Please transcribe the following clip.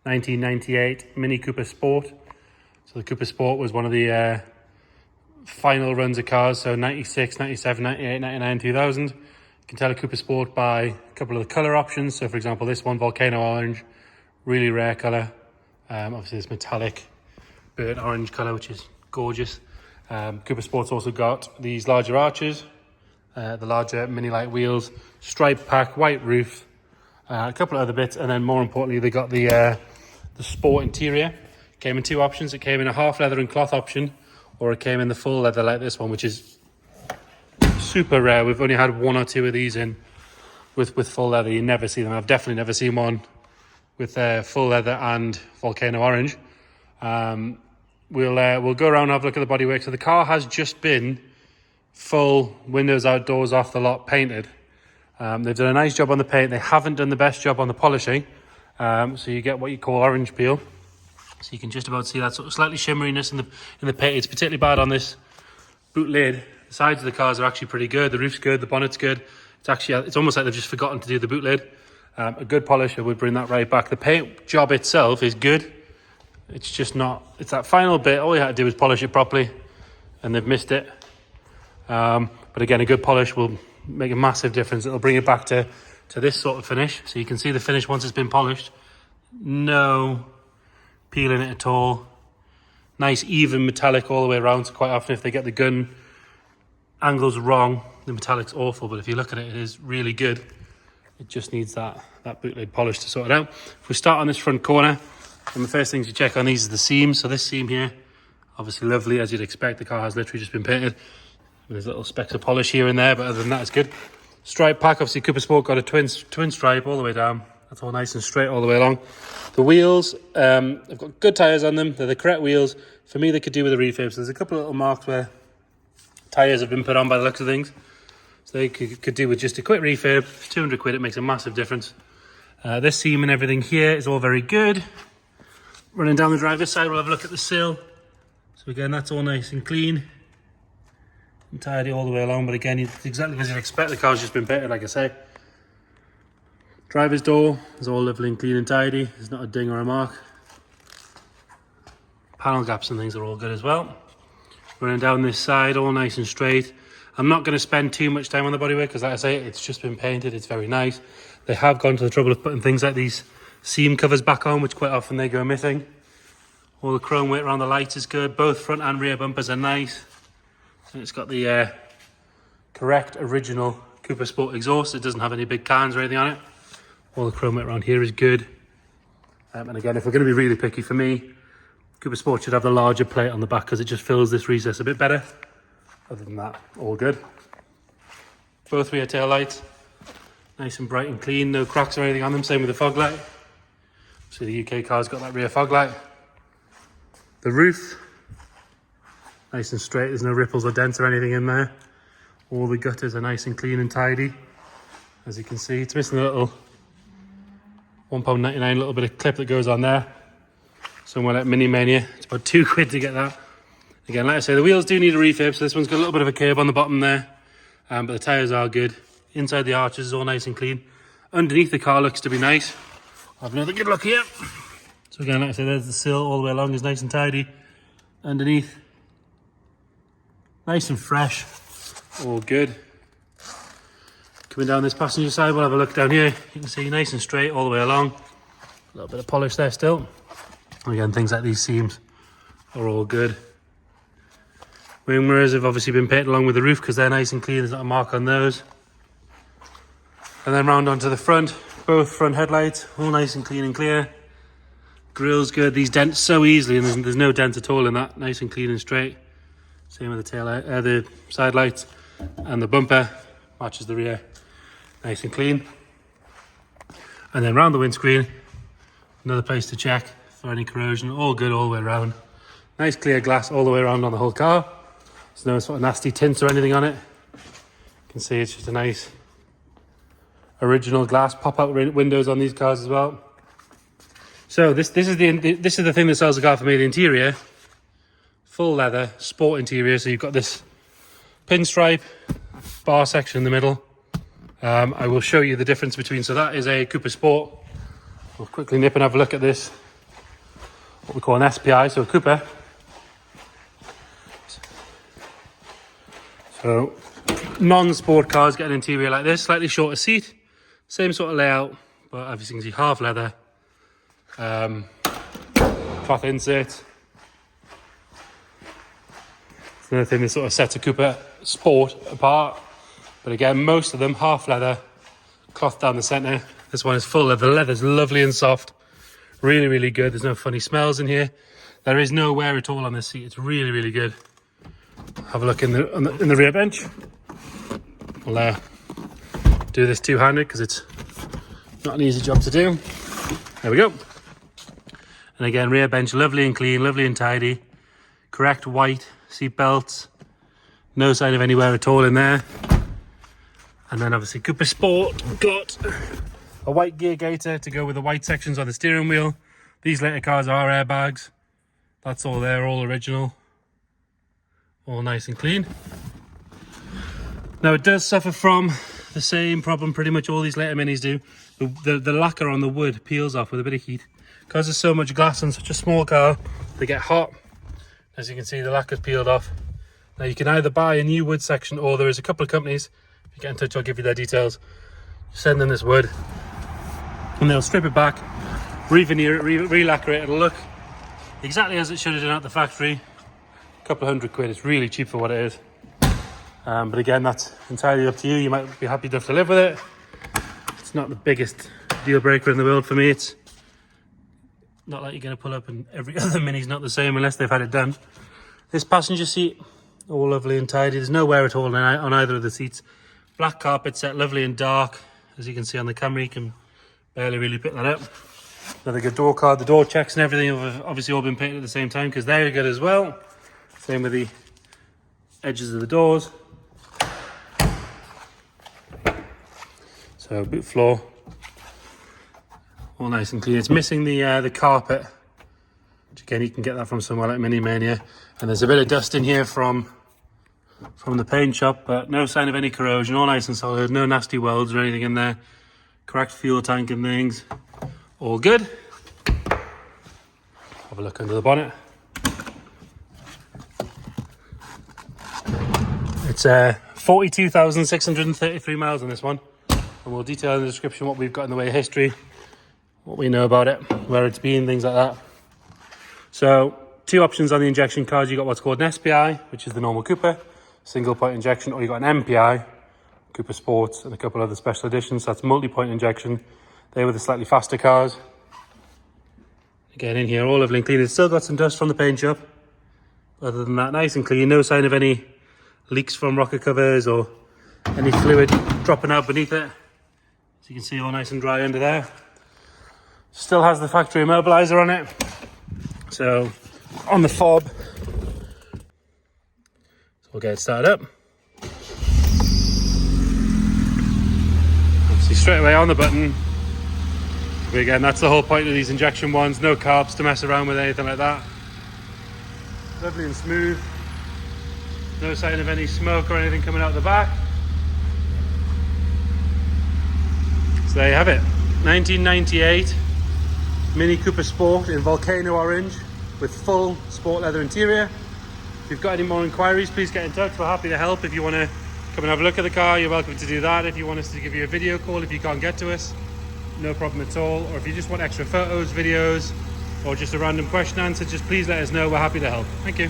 1998 Mini Cooper Sport. So the Cooper Sport was one of the final runs of cars, so 96, 97, 98, 99, 2000. You can tell a Cooper Sport by a couple of the colour options. So for example, this one, Volcano orange, really rare colour. Obviously this metallic burnt orange colour, which is gorgeous. Cooper Sport's also got these larger arches, the larger mini light wheels, stripe pack, white roof, a couple of other bits, and then more importantly, they got the Sport interior. Came in two options. It came in a half leather and cloth option, or it came in the full leather like this one, which is super rare. We've only had one or two of these in with full leather. You never see them. I've definitely never seen one with full leather and Volcano orange. We'll go around and have a look at the bodywork. So the car has just been full windows, outdoors, off the lot, painted. They've done a nice job on the paint. They haven't done the best job on the polishing. So you get what you call orange peel. So you can just about see that sort of slightly shimmeriness in the paint. It's particularly bad on this boot lid. The sides of the cars are actually pretty good. The roof's good, the bonnet's good. It's almost like they've just forgotten to do the boot lid. A good polisher would bring that right back. The paint job itself is good. It's just not, it's that final bit. All you had to do was polish it properly, and they've missed it. But again, a good polish will make a massive difference. It'll bring it back to this sort of finish. So you can see the finish once it's been polished. No peel in it at all. Nice even metallic all the way around. So quite often if they get the gun angles wrong, the metallic's awful, but if you look at it, it is really good. It just needs that boot lid polish to sort it out. If we start on this front corner, and the first things you check on these is the seams. So this seam here, obviously lovely, as you'd expect. The car has literally just been painted. There's little specks of polish here and there, but other than that, it's good. Stripe pack, obviously Cooper Sport got a twin stripe all the way down. That's all nice and straight all the way along. The wheels, they've got good tyres on them. They're the correct wheels. For me, they could do with a refurb. So there's a couple of little marks where tyres have been put on by the looks of things. So they could do with just a quick refurb. It's 200 quid, it makes a massive difference. This seam and everything here is all very good. Running down the driver's side, we'll have a look at the sill. So again, that's all nice and clean and tidy all the way along. But again, it's exactly as you'd expect. The car's just been painted, like I say. Driver's door is all lovely and clean and tidy. There's not a ding or a mark. Panel gaps and things are all good as well. Running down this side, all nice and straight. I'm not going to spend too much time on the bodywork because, like I say, it's just been painted. It's very nice. They have gone to the trouble of putting things like these seam covers back on, which quite often they go missing. All the chrome weight around the lights is good. Both front and rear bumpers are nice. And it's got the correct original Cooper Sport exhaust. It doesn't have any big cans or anything on it. All the chrome weight around here is good. And again, if we're going to be really picky, for me, Cooper Sport should have the larger plate on the back because it just fills this recess a bit better. Other than that, all good. Both rear tail lights, nice and bright and clean, no cracks or anything on them. Same with the fog light. So the UK car's got that rear fog light. The roof, nice and straight. There's no ripples or dents or anything in there. All the gutters are nice and clean and tidy. As you can see, it's missing a little £1.99 little bit of clip that goes on there. Somewhere like Mini Mania. It's about £2 to get that. Again, like I say, the wheels do need a refurb, so this one's got a little bit of a curb on the bottom there. But the tyres are good. Inside the arches is all nice and clean. Underneath the car looks to be nice. I'll have another good look here. So again, like I said, there's the sill all the way along, is nice and tidy. Underneath, nice and fresh, all good. Coming down this passenger side, we'll have a look down here. You can see nice and straight all the way along. A little bit of polish there still. Again, things like these seams are all good. Wing mirrors have obviously been painted along with the roof because they're nice and clean. There's not a mark on those. And then round onto the front, both front headlights, all nice and clean and clear. Grill's good. These dent so easily, and there's no dent at all in that. Nice and clean and straight. Same with the tail light, the side lights, and the bumper matches the rear. Nice and clean. And then round the windscreen, another place to check for any corrosion. All good all the way around. Nice clear glass all the way around on the whole car. There's no sort of nasty tints or anything on it. You can see it's just a nice original glass pop-out windows on these cars as well. So this is the thing that sells the car for me. The interior, full leather, sport interior. So you've got this pinstripe bar section in the middle. I will show you the difference between. So that is a Cooper Sport. We'll quickly nip and have a look at this what we call an SPI, so a Cooper. So non-sport cars get an interior like this, slightly shorter seat, same sort of layout, but obviously you can see half leather, cloth inserts. It's another thing that sort of sets a Cooper Sport apart. But again, most of them half leather, cloth down the centre. This one is full leather. The leather's lovely and soft, really, really good. There's no funny smells in here. There is no wear at all on this seat. It's really, really good. Have a look in the rear bench. We'll do this two-handed because it's not an easy job to do. There we go. And again, rear bench, lovely and clean, lovely and tidy. Correct white seat belts. No sign of any wear at all in there. And then obviously Cooper Sport got a white gear gaiter to go with the white sections on the steering wheel. These later cars are airbags. That's all there, all original. All nice and clean. Now it does suffer from the same problem pretty much all these later Minis do. The lacquer on the wood peels off with a bit of heat. Because there's so much glass on such a small car, they get hot. As you can see, the lacquer's peeled off. Now you can either buy a new wood section, or there is a couple of companies, if you get in touch I'll give you their details. You send them this wood and they'll strip it back, re-veneer it, re-lacquer it. It'll look exactly as it should have done at the factory. A couple of £100. It's really cheap for what it is. But again, that's entirely up to you. You might be happy enough to live with it. It's not the biggest deal breaker in the world for me. It's not like you're going to pull up and every other Mini's not the same unless they've had it done. This passenger seat, all lovely and tidy. There's no wear at all on either of the seats. Black carpet set, lovely and dark. As you can see on the camera, you can barely really pick that up. Another good door card. The door checks and everything have obviously all been painted at the same time because they're good as well. Same with the edges of the doors. So boot floor, all nice and clean. It's missing the carpet, which again you can get that from somewhere like Mini Mania. And there's a bit of dust in here from the paint shop, but no sign of any corrosion. All nice and solid, no nasty welds or anything in there. Correct fuel tank and things, all good. Have a look under the bonnet. It's 42,633 miles on this one. And we'll detail in the description what we've got in the way of history, what we know about it, where it's been, things like that. So, two options on the injection cards. You've got what's called an SPI, which is the normal Cooper, single point injection, or you've got an MPI, Cooper Sports, and a couple other special editions. So that's multi-point injection. They were the slightly faster cars. Again, in here, all lovely and clean. It's still got some dust from the paint job. Other than that, nice and clean. No sign of any leaks from rocker covers or any fluid dropping out beneath it. As you can see, all nice and dry under there. Still has the factory immobilizer on it. So on the fob, so we'll get it started up. Obviously straight away on the button. But again, that's the whole point of these injection ones. No carbs to mess around with, anything like that. Lovely and smooth. No sign of any smoke or anything coming out the back. So there you have it, 1998 Mini Cooper Sport in Volcano orange with full sport leather interior. If you've got any more inquiries, please get in touch. We're happy to help. If you want to come and have a look at the car, you're welcome to do that. If you want us to give you a video call if you can't get to us, no problem at all. Or if you just want extra photos, videos, or just a random question answered, just please let us know. We're happy to help. Thank you.